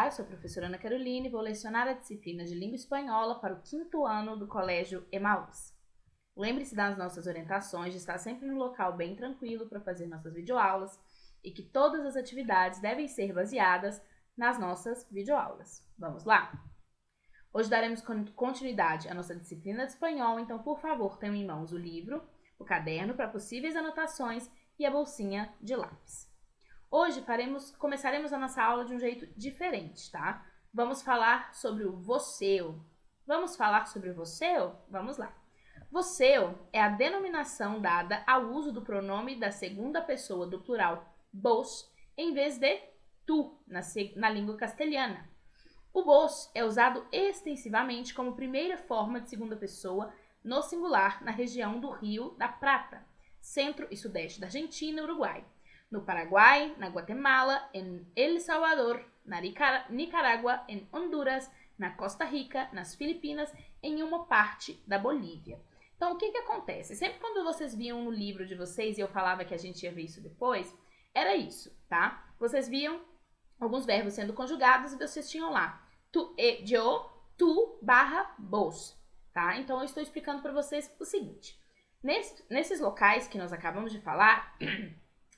Olá, eu sou a professora Ana Caroline e vou lecionar a disciplina de Língua Espanhola para o 5º ano do Colégio Emaús. Lembre-se das nossas orientações de estar sempre num local bem tranquilo para fazer nossas videoaulas e que todas as atividades devem ser baseadas nas nossas videoaulas. Vamos lá? Hoje daremos continuidade à nossa disciplina de espanhol, então, por favor, tenham em mãos o livro, o caderno para possíveis anotações e a bolsinha de lápis. Hoje começaremos a nossa aula de um jeito diferente, tá? Vamos falar sobre o voceu. Vamos falar sobre o voceu? Vamos lá. Voceu é a denominação dada ao uso do pronome da segunda pessoa do plural vos em vez de tu na língua castelhana. O vos é usado extensivamente como primeira forma de segunda pessoa no singular na região do Rio da Prata, centro e sudeste da Argentina e Uruguai, no Paraguai, na Guatemala, em El Salvador, na Nicarágua, em Honduras, na Costa Rica, nas Filipinas, em uma parte da Bolívia. Então, o que acontece? Sempre quando vocês viam no livro de vocês, e eu falava que a gente ia ver isso depois, era isso, tá? Vocês viam alguns verbos sendo conjugados e vocês tinham lá tu, yo, tu, vos, tá? Então, eu estou explicando para vocês o seguinte. Nesses locais que nós acabamos de falar,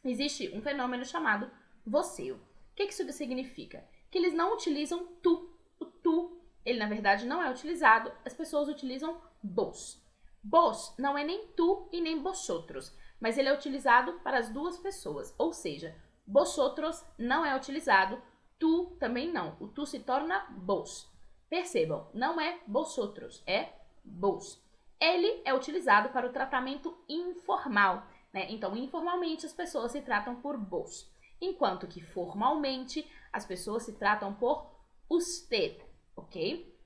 existe um fenômeno chamado voceu. O que isso significa? Que eles não utilizam tu. O tu, ele na verdade não é utilizado, as pessoas utilizam vos. Vos não é nem tu e nem vosotros, mas ele é utilizado para as duas pessoas, ou seja, vosotros não é utilizado, tu também não. O tu se torna vos. Percebam, não é vosotros, é vos. Ele é utilizado para o tratamento informal, né? Então, informalmente, as pessoas se tratam por vos, enquanto que formalmente as pessoas se tratam por usted, ok?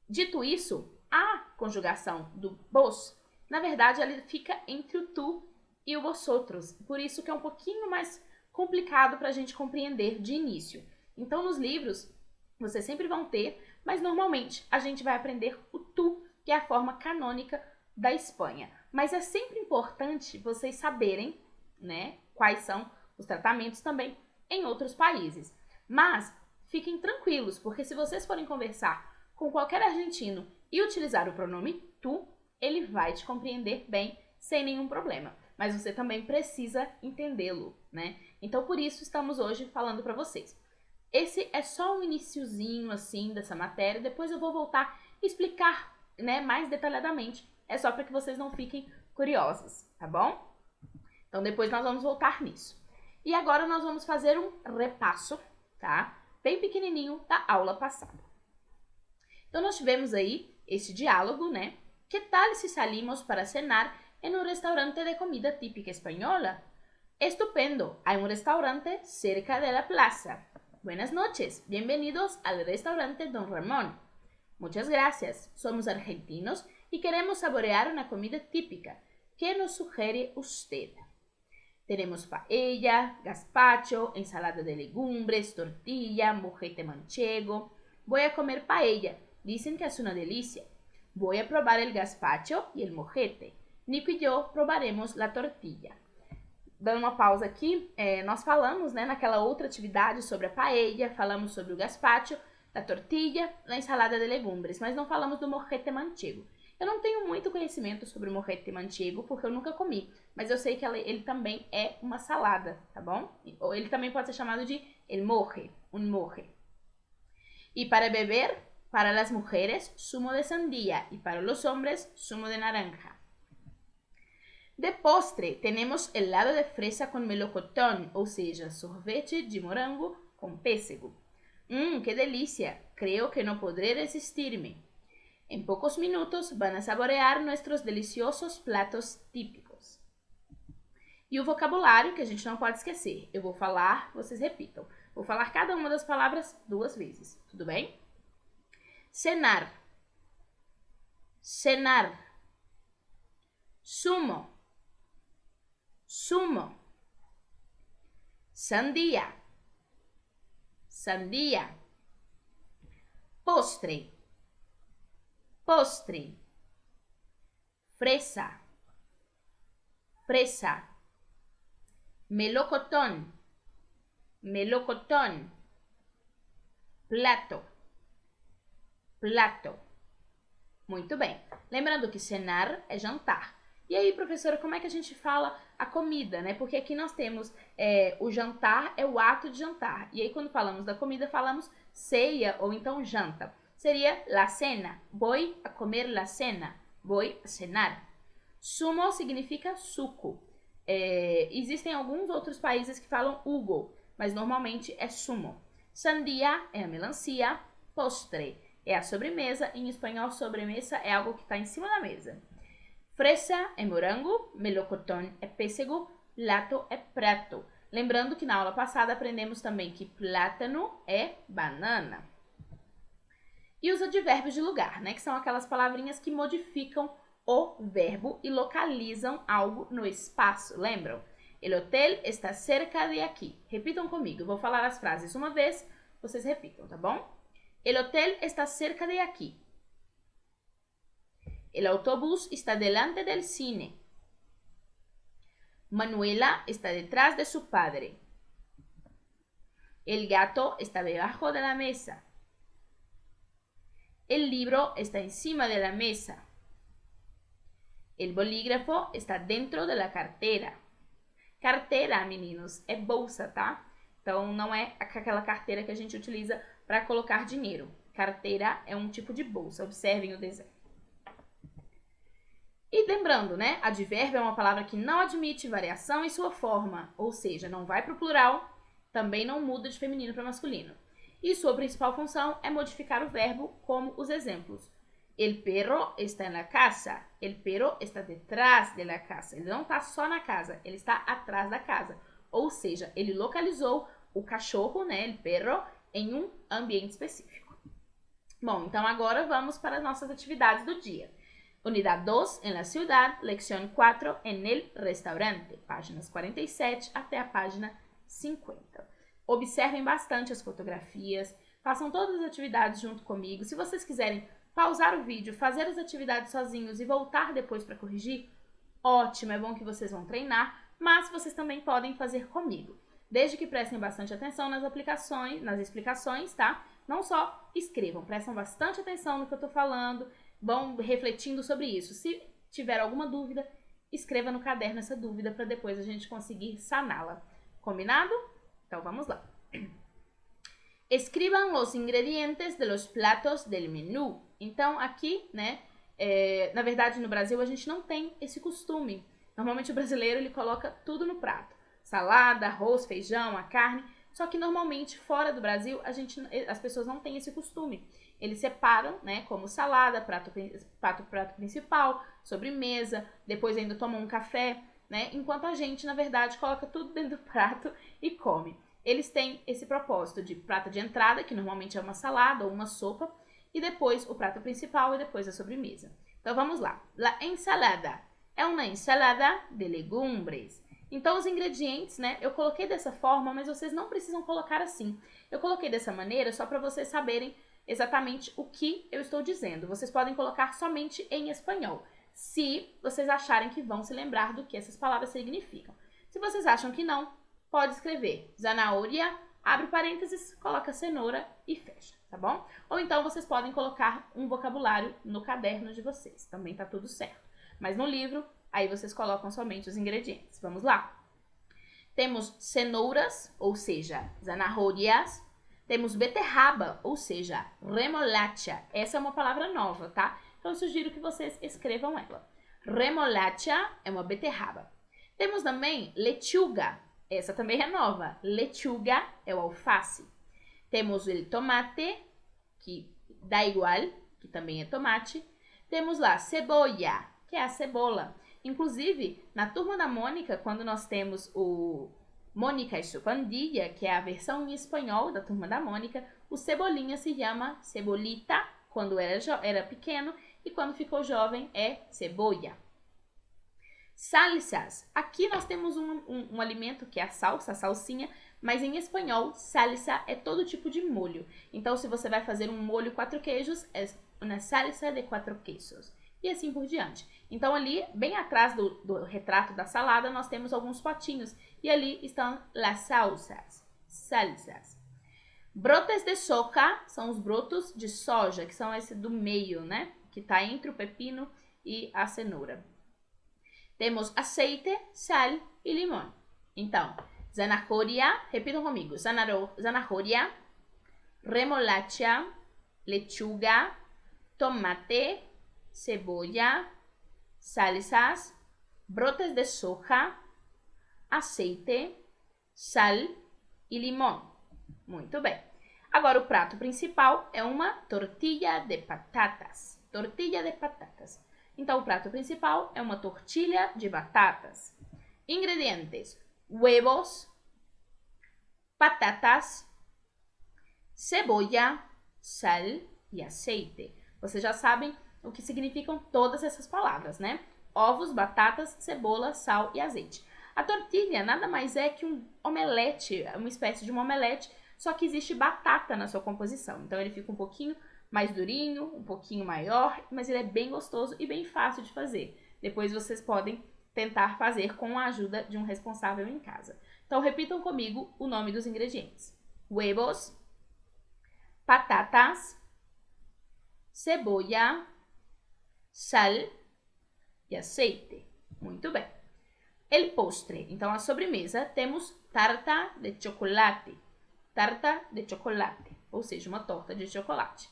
Dito isso, a conjugação do vos, na verdade, ela fica entre o tu e o vosotros, por isso que é um pouquinho mais complicado para a gente compreender de início. Então, nos livros, vocês sempre vão ter, mas normalmente a gente vai aprender o tu, que é a forma canônica da Espanha. Mas é sempre importante vocês saberem, né, quais são os tratamentos também em outros países. Mas fiquem tranquilos, porque se vocês forem conversar com qualquer argentino e utilizar o pronome tu, ele vai te compreender bem, sem nenhum problema. Mas você também precisa entendê-lo, né? Então, por isso, estamos hoje falando para vocês. Esse é só um iniciozinho, assim, dessa matéria. Depois eu vou voltar e explicar, né, mais detalhadamente. É só para que vocês não fiquem curiosos, tá bom? Então, depois nós vamos voltar nisso. E agora nós vamos fazer um repasso, tá? Bem pequenininho da aula passada. Então, nós tivemos aí este diálogo, né? Que tal se salimos para cenar en un restaurante de comida típica española? Estupendo, hay un restaurante cerca de la plaza. Buenas noches, bienvenidos al restaurante Don Ramón. Muchas gracias, somos argentinos y queremos saborear una comida típica. ¿Qué nos sugiere usted? Tenemos paella, gazpacho, ensalada de legumbres, tortilla, mojete manchego. Voy a comer paella, dicen que es una delicia. Voy a probar el gazpacho y el mojete. Nico e eu provaremos a tortilha. Dando uma pausa aqui, nós falamos, né, naquela outra atividade sobre a paella, falamos sobre o gazpacho, da tortilha, da ensalada de legumbres, mas não falamos do mojete manchego. Eu não tenho muito conhecimento sobre o mojete manchego, porque eu nunca comi, mas eu sei que ele também é uma salada, tá bom? Ou ele também pode ser chamado de el moje, un moje. E para beber, para las mujeres, zumo de sandía, y para los hombres, zumo de naranja. De postre, temos helado de fresa com melocotão, ou seja, sorvete de morango com pêssego. Que delícia! Creo que não poderé resistir-me. Em poucos minutos van a saborear nossos deliciosos platos típicos. E o vocabulário que a gente não pode esquecer. Eu vou falar, vocês repitam. Vou falar cada uma das palavras 2 vezes, tudo bem? Cenar. Cenar. Zumo. Zumo. Sandía. Sandía. Postre. Postre. Fresa. Fresa. Melocotón. Melocotón. Plato. Plato. Muito bem. Lembrando que cenar é jantar. E aí, professora, como é que a gente fala a comida, né? Porque aqui nós temos o jantar, é o ato de jantar. E aí, quando falamos da comida, falamos ceia ou então janta. Seria la cena. Voy a comer la cena. Voy a cenar. Sumo significa suco. Existem alguns outros países que falam ugo, mas normalmente é sumo. Sandia é a melancia. Postre é a sobremesa. Em espanhol, sobremesa é algo que está em cima da mesa. Fresa é morango, melocotão é pêssego, plato é prato. Lembrando que na aula passada aprendemos também que plátano é banana. E os advérbios de lugar, né, que são aquelas palavrinhas que modificam o verbo e localizam algo no espaço, lembram? El hotel está cerca de aquí. Repitam comigo, eu vou falar as frases uma vez, vocês repitam, tá bom? El hotel está cerca de aquí. El autobús está delante del cine. Manuela está detrás de su padre. El gato está debajo de la mesa. El libro está encima de la mesa. El bolígrafo está dentro de la cartera. Carteira, meninos, é bolsa, tá? Então, não é aquela carteira que a gente utiliza para colocar dinheiro. Carteira é um tipo de bolsa. Observem o desenho. E lembrando, né? Advérbio é uma palavra que não admite variação em sua forma, ou seja, não vai para o plural, também não muda de feminino para masculino. E sua principal função é modificar o verbo, como os exemplos. El perro está en la casa. El perro está detrás de la casa. Ele não está só na casa, ele está atrás da casa. Ou seja, ele localizou o cachorro, né, el perro, em um ambiente específico. Bom, então agora vamos para as nossas atividades do dia. Unidade 2, en la ciudad, lección 4, en el restaurante, páginas 47 até a página 50. Observem bastante as fotografias, façam todas as atividades junto comigo. Se vocês quiserem pausar o vídeo, fazer as atividades sozinhos e voltar depois para corrigir, ótimo, é bom que vocês vão treinar, mas vocês também podem fazer comigo. Desde que prestem bastante atenção nas explicações, tá? Não só escrevam, prestem bastante atenção no que eu tô falando, vão refletindo sobre isso. Se tiver alguma dúvida, escreva no caderno essa dúvida para depois a gente conseguir saná-la. Combinado? Então vamos lá. Escriban los ingredientes de los platos del menú. Então aqui, né, na verdade no Brasil a gente não tem esse costume. Normalmente o brasileiro ele coloca tudo no prato. Salada, arroz, feijão, a carne. Só que normalmente fora do Brasil as pessoas não têm esse costume. Eles separam, né, como salada, prato principal, sobremesa, depois ainda tomam um café, né, enquanto a gente, na verdade, coloca tudo dentro do prato e come. Eles têm esse propósito de prato de entrada, que normalmente é uma salada ou uma sopa, e depois o prato principal e depois a sobremesa. Então vamos lá. La ensalada é uma ensalada de legumbres. Então os ingredientes, né, eu coloquei dessa forma, mas vocês não precisam colocar assim. Eu coloquei dessa maneira só para vocês saberem exatamente o que eu estou dizendo. Vocês podem colocar somente em espanhol, se vocês acharem que vão se lembrar do que essas palavras significam. Se vocês acham que não, pode escrever zanahoria, abre parênteses, coloca cenoura e fecha, tá bom? Ou então vocês podem colocar um vocabulário no caderno de vocês, também tá tudo certo. Mas no livro, aí vocês colocam somente os ingredientes. Vamos lá? Temos cenouras, ou seja, zanahorias. Temos beterraba, ou seja, remolacha. Essa é uma palavra nova, tá? Então eu sugiro que vocês escrevam ela. Remolacha é uma beterraba. Temos também lechuga. Essa também é nova. Lechuga é o alface. Temos o tomate, que dá igual, que também é tomate. Temos lá cebolla, que é a cebola. Inclusive, na Turma da Mônica, quando nós temos o Mônica e su pandilla, que é a versão em espanhol da Turma da Mônica, o Cebolinha se chama Cebolita, quando era pequeno, e quando ficou jovem é cebolla. Salsas. Aqui nós temos um alimento que é a salsa, a salsinha, mas em espanhol, salsa é todo tipo de molho. Então, se você vai fazer um molho 4 queijos, é uma salsa de 4 queijos. E assim por diante. Então, ali, bem atrás do retrato da salada, nós temos alguns potinhos. E ali estão las salsas. Salsas. Brotes de soja são os brotos de soja, que são esse do meio, né? Que está entre o pepino e a cenoura. Temos aceite, sal e limão. Então, zanahoria, repitam comigo. Zanahoria, remolacha, lechuga, tomate, cebolla, salsas, brotes de soja, aceite, sal e limão. Muito bem. Agora, o prato principal é uma tortilha de patatas. Tortilha de patatas. Então, o prato principal é uma tortilha de batatas. Ingredientes: huevos, patatas, cebolla, sal e aceite. Vocês já sabem o que significam todas essas palavras, né? Ovos, batatas, cebola, sal e azeite. A tortilha nada mais é que um omelete, uma espécie de um omelete, só que existe batata na sua composição. Então ele fica um pouquinho mais durinho, um pouquinho maior, mas ele é bem gostoso e bem fácil de fazer. Depois vocês podem tentar fazer com a ajuda de um responsável em casa. Então repitam comigo o nome dos ingredientes: huevos, patatas, cebolla, sal e aceite. Muito bem. El postre. Então, a sobremesa, temos tarta de chocolate. Tarta de chocolate, ou seja, uma torta de chocolate.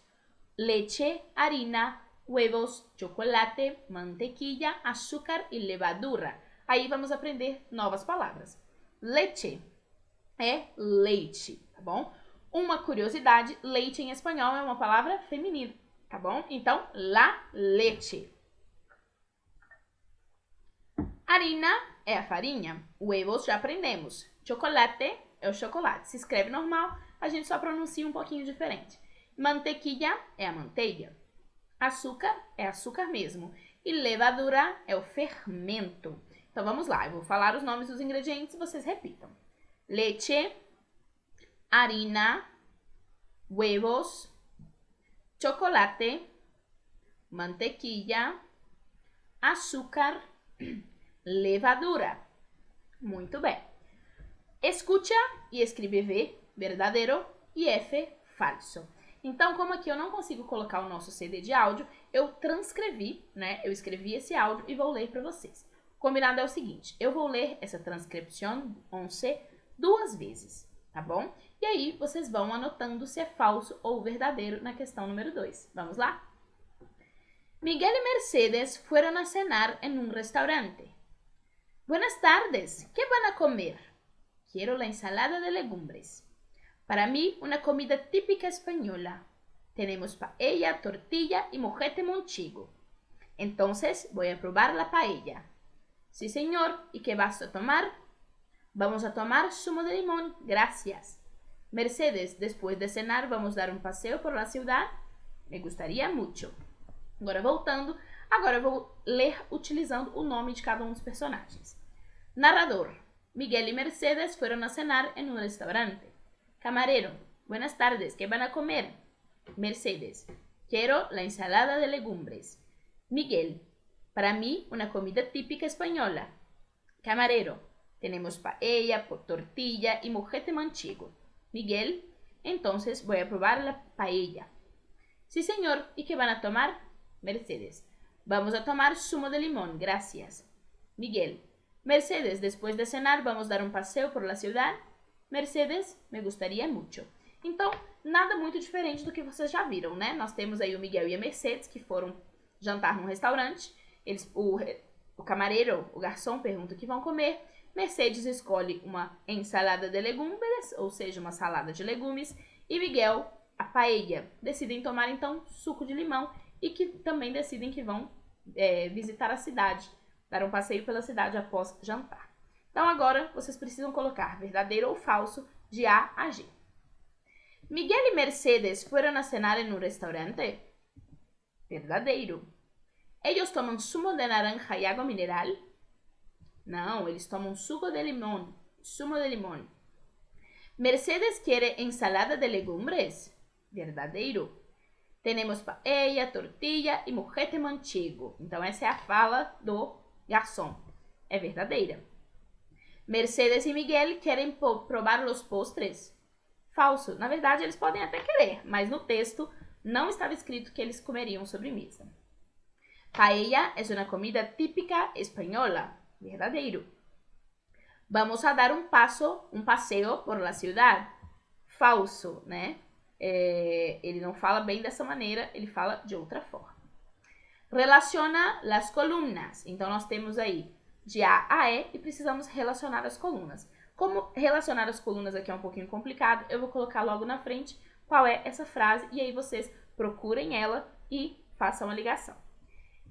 Leche, harina, huevos, chocolate, mantequilla, açúcar e levadura. Aí vamos aprender novas palavras. Leche é leite, tá bom? Uma curiosidade, leite em espanhol é uma palavra feminina, tá bom? Então, la leche. Harina é a farinha. Huevos já aprendemos. Chocolate é o chocolate. Se escreve normal, a gente só pronuncia um pouquinho diferente. Mantequilla é a manteiga. Açúcar é açúcar mesmo. E levadura é o fermento. Então vamos lá, eu vou falar os nomes dos ingredientes e vocês repitam. Leche, harina, huevos, chocolate, mantequilla, açúcar, levadura. Muito bem. Escucha e escreve V, verdadeiro, e F, falso. Então, como aqui eu não consigo colocar o nosso CD de áudio, eu transcrevi, né? Eu escrevi esse áudio e vou ler para vocês. O combinado é o seguinte, eu vou ler essa transcrição 11 2 vezes, tá bom? E aí, vocês vão anotando se é falso ou verdadeiro na questão número 2. Vamos lá? Miguel y Mercedes fueron a cenar en un restaurante. Buenas tardes, ¿qué van a comer? Quiero la ensalada de legumbres. Para mí, una comida típica española. Tenemos paella, tortilla y mojete monchigo. Entonces, voy a probar la paella. Sí, señor, ¿y qué vas a tomar? Vamos a tomar zumo de limón, gracias. Mercedes, después de cenar, vamos a dar un paseo por la ciudad. Me gustaría mucho. Agora voltando, agora eu vou ler utilizando o nome de cada um dos personagens. Narrador. Miguel y Mercedes fueron a cenar en un restaurante. Camarero. Buenas tardes, ¿qué van a comer? Mercedes. Quiero la ensalada de legumbres. Miguel. Para mí, una comida típica española. Camarero. Tenemos paella, tortilla y mojete manchego. Miguel. Entonces voy a probar la paella. Sí, señor. ¿Y qué van a tomar? Mercedes. Vamos a tomar zumo de limón, gracias. Miguel. Mercedes, después de cenar, vamos a dar un paseo por la ciudad. Mercedes, me gustaría mucho. Então, nada muito diferente do que vocês já viram, né? Nós temos aí o Miguel e a Mercedes, que foram jantar num restaurante. O camareiro, o garçom, pergunta o que vão comer. Mercedes escolhe uma ensalada de legumbres, ou seja, uma salada de legumes. E Miguel, a paella. Decidem tomar, então, suco de limão e que também decidem que vão visitar a cidade, dar um passeio pela cidade após jantar. Então, agora, vocês precisam colocar verdadeiro ou falso de A a G. Miguel y Mercedes fueron a cenar en un restaurante. Verdadeiro. Ellos toman zumo de naranja y agua mineral. Não, eles tomam suco de limão. Zumo de limão. Mercedes quiere ensalada de legumbres. Verdadeiro. Tenemos paella, tortilla e mojete manchego. Então, essa é a fala do garçom. É verdadeira. Mercedes y Miguel quieren probar los postres. Falso. Na verdade, eles podem até querer, mas no texto não estava escrito que eles comeriam sobremesa. Paella es una comida típica española. Verdadeiro. Vamos a dar um passeio por la ciudad. Falso, né? Ele não fala bem dessa maneira, ele fala de outra forma. Relaciona las columnas. Então, nós temos aí de A a E e precisamos relacionar as colunas. Como relacionar as colunas aqui é um pouquinho complicado, eu vou colocar logo na frente qual é essa frase e aí vocês procurem ela e façam a ligação.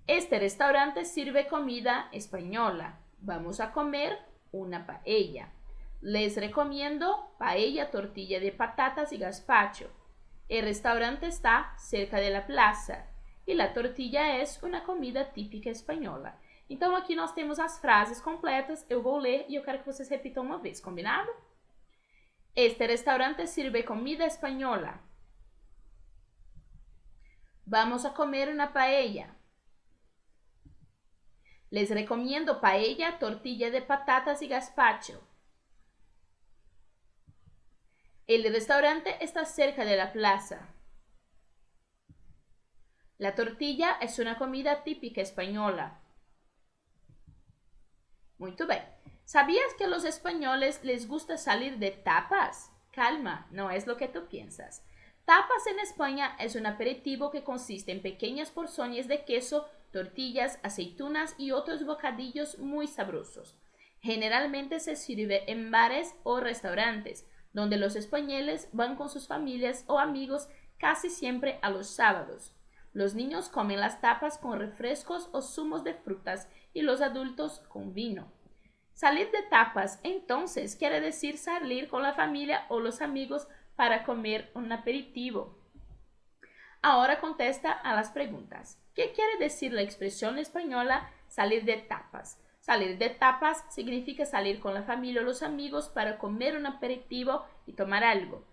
Este restaurante sirve comida española. Vamos a comer una paella. Les recomiendo paella, tortilla de patatas y gazpacho. El restaurante está cerca de la plaza y la tortilla es una comida típica española. Então, aqui nós temos as frases completas, eu vou ler e eu quero que vocês repitam uma vez, combinado? Este restaurante sirve comida española. Vamos a comer una paella. Les recomiendo paella, tortilla de patatas y gazpacho. El restaurante está cerca de la plaza. La tortilla es una comida típica española. Muito bem. ¿Sabías que a los españoles les gusta salir de tapas? Calma, no es lo que tú piensas. Tapas en España es un aperitivo que consiste en pequeñas porciones de queso, tortillas, aceitunas y otros bocadillos muy sabrosos. Generalmente se sirve en bares o restaurantes, donde los españoles van con sus familias o amigos casi siempre a los sábados. Los niños comen las tapas con refrescos o zumos de frutas y los adultos con vino. Salir de tapas, entonces, quiere decir salir con la familia o los amigos para comer un aperitivo. Ahora contesta a las preguntas. ¿Qué quiere decir la expresión española salir de tapas? Salir de tapas significa salir con la familia o los amigos para comer un aperitivo y tomar algo.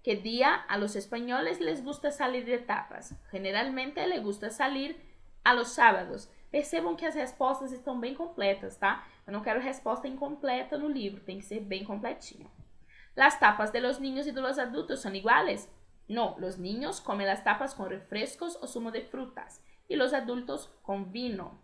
¿Qué día a los españoles les gusta salir de tapas? Generalmente les gusta salir a los sábados. Percebam que as respostas estão bem completas, tá? Eu não quero resposta incompleta no livro, tem que ser bem completinho. ¿Las tapas de los niños y de los adultos son iguales? No, los niños comen las tapas con refrescos o zumo de frutas y los adultos con vino,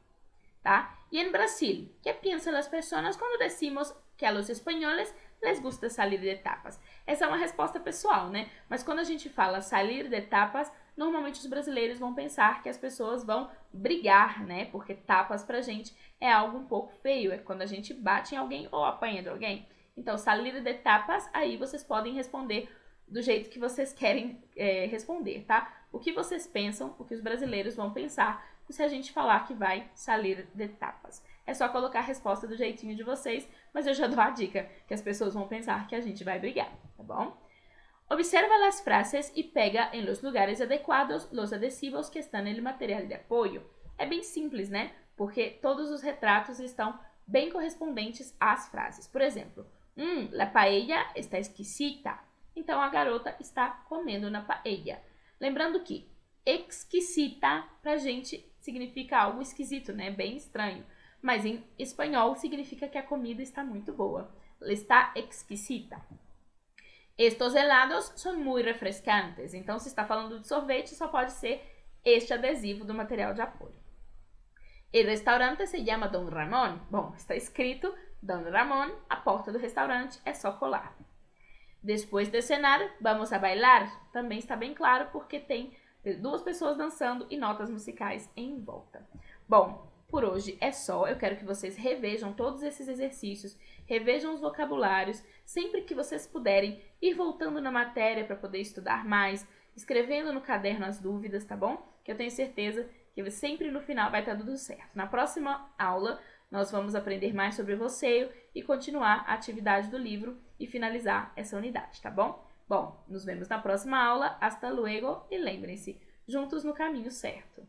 tá? Y en Brasil, ¿qué piensan las personas cuando decimos que a los españoles les gusta salir de tapas? Essa é uma resposta pessoal, né? Mas quando a gente fala salir de tapas, normalmente os brasileiros vão pensar que as pessoas vão brigar, né? Porque tapas pra gente é algo um pouco feio, é quando a gente bate em alguém ou apanha de alguém. Então, salir de tapas, aí vocês podem responder do jeito que vocês querem responder, tá? O que vocês pensam, o que os brasileiros vão pensar se a gente falar que vai salir de tapas. É só colocar a resposta do jeitinho de vocês, mas eu já dou a dica que as pessoas vão pensar que a gente vai brigar, tá bom? Observa las frases y pega en los lugares adecuados los adhesivos que están en el material de apoio. É bem simples, né? Porque todos os retratos estão bem correspondentes às frases. Por exemplo, la paella está exquisita. Então, a garota está comendo na paella. Lembrando que exquisita, pra gente, significa algo esquisito, né? Bem estranho. Mas em espanhol significa que a comida está muito boa. Está exquisita. Estos helados são muito refrescantes. Então, se está falando de sorvete, só pode ser este adesivo do material de apoio. El restaurante se llama Don Ramón. Bom, está escrito Don Ramón, a porta do restaurante é só colar. Depois de cenar, vamos a bailar. Também está bem claro porque tem duas pessoas dançando e notas musicais em volta. Bom, por hoje é só. Eu quero que vocês revejam todos esses exercícios, revejam os vocabulários, sempre que vocês puderem, ir voltando na matéria para poder estudar mais, escrevendo no caderno as dúvidas, tá bom? Que eu tenho certeza que sempre no final vai estar tudo certo. Na próxima aula, nós vamos aprender mais sobre o voceio e continuar a atividade do livro e finalizar essa unidade, tá bom? Bom, nos vemos na próxima aula. Hasta luego e lembrem-se, juntos no caminho certo.